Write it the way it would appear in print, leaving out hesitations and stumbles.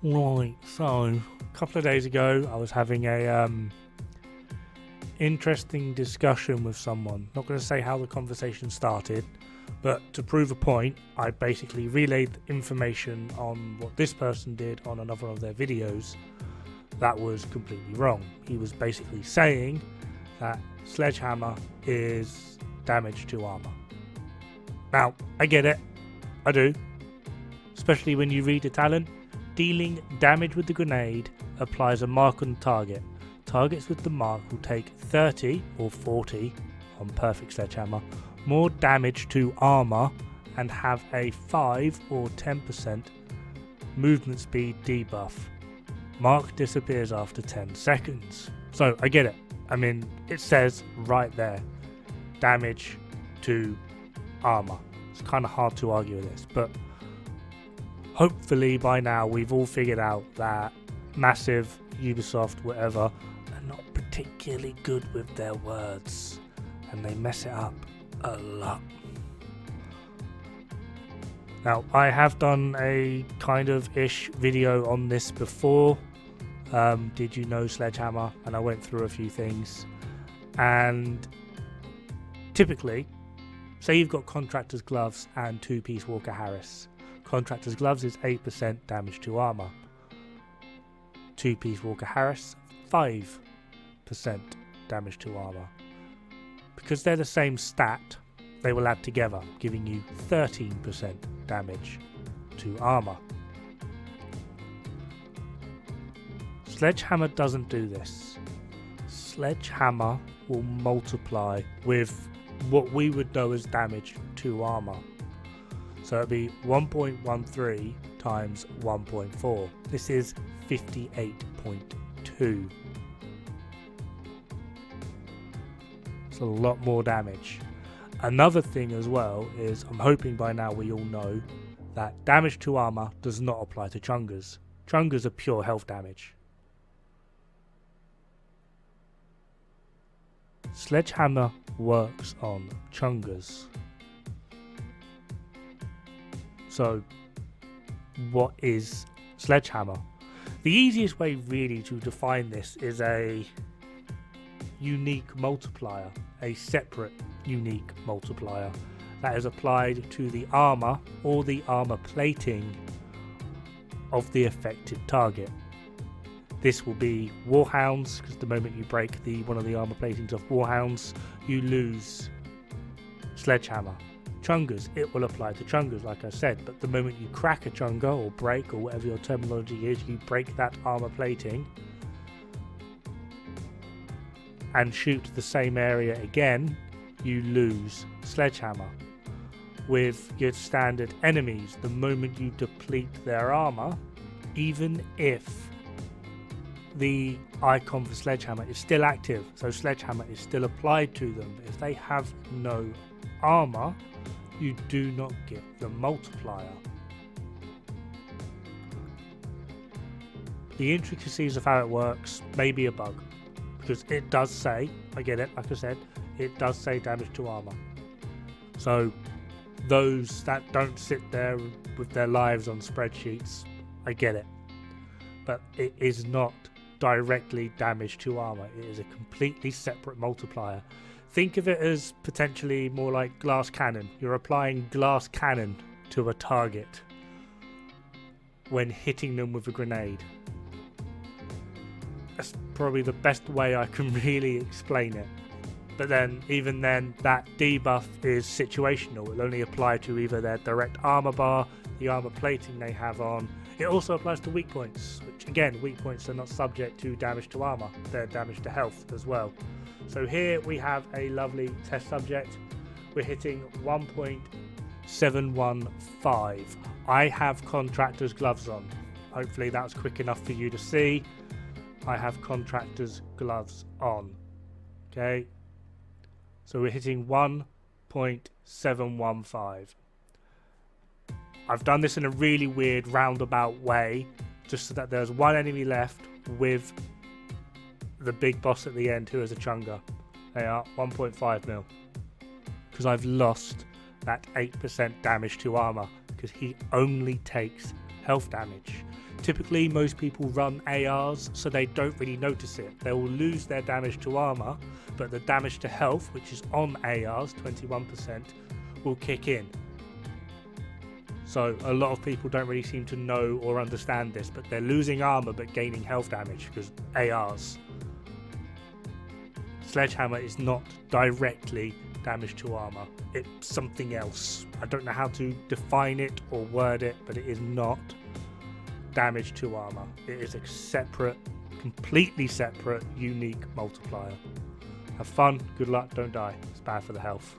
Right, so a couple of days ago I was having a interesting discussion with someone. Not going to say how the conversation started, but to prove a point, I basically relayed information on what this person did on another of their videos that was completely wrong. He was basically saying that Sledgehammer is damage to armor. Now, I get it, I do, especially when you read Italian. Dealing damage with the grenade applies a mark on the target. Targets with the mark will take 30 or 40 on perfect Sledgehammer more damage to armor and have a 5 or 10% movement speed debuff. Mark disappears after 10 seconds. So I get it. I mean, it says right there, damage to armor. It's kind of hard to argue with this, but hopefully by now we've all figured out that Massive, Ubisoft, whatever, are not particularly good with their words, and they mess it up a lot. Now, I have done a kind of ish video on this before. Did you know Sledgehammer? And I went through a few things. And typically, say you've got Contractor's Gloves and 2-piece Walker Harris. Contractor's Gloves is 8% damage to armor. 2-piece Walker Harris, 5% damage to armor. Because they're the same stat, they will add together, giving you 13% damage to armor. Sledgehammer doesn't do this. Sledgehammer will multiply with what we would know as damage to armor. So it'd be 1.13 times 1.4. This is 58.2. It's a lot more damage. Another thing as well is, I'm hoping by now we all know that damage to armor does not apply to Chungers. Chungers are pure health damage. Sledgehammer works on Chungers. So, what is Sledgehammer? The easiest way really to define this is a unique multiplier, a separate unique multiplier that is applied to the armor or the armor plating of the affected target. This will be Warhounds, because the moment you break one of the armor platings of Warhounds, you lose Sledgehammer. Chungers, it will apply to Chungers, like I said, but the moment you crack a Chunga or break, or whatever your terminology is, you break that armor plating and shoot the same area again, you lose Sledgehammer. With your standard enemies, the moment you deplete their armor, even if the icon for Sledgehammer is still active, so Sledgehammer is still applied to them, if they have no armor, you do not get the multiplier. The intricacies of how it works may be a bug, because it does say, I get it, like I said, it does say damage to armor. So those that don't sit there with their lives on spreadsheets, I get it. But it is not directly damage to armor. It is a completely separate multiplier. Think of it as potentially more like glass cannon. You're applying glass cannon to a target when hitting them with a grenade. That's probably the best way I can really explain it. But then, even then, that debuff is situational. It'll only apply to either their direct armor bar, the armor plating they have on. It also applies to weak points, which again, weak points are not subject to damage to armor. They're damage to health as well. So here we have a lovely test subject. We're hitting 1.715. I have Contractor's Gloves on. Hopefully that's quick enough for you to see. I have Contractor's Gloves on. Okay. So we're hitting 1.715. I've done this in a really weird roundabout way, just so that there's one enemy left with the big boss at the end who is a Chunga. They are 1.5 mil. Because I've lost that 8% damage to armor, because he only takes health damage. Typically, most people run ARs, so they don't really notice it. They will lose their damage to armor, but the damage to health, which is on ARs, 21%, will kick in. So a lot of people don't really seem to know or understand this, but they're losing armor but gaining health damage because ARs. Sledgehammer is not directly damage to armor. It's something else. I don't know how to define it or word it, but it is not damage to armor. It is a separate, completely separate, unique multiplier. Have fun, good luck, don't die. It's bad for the health.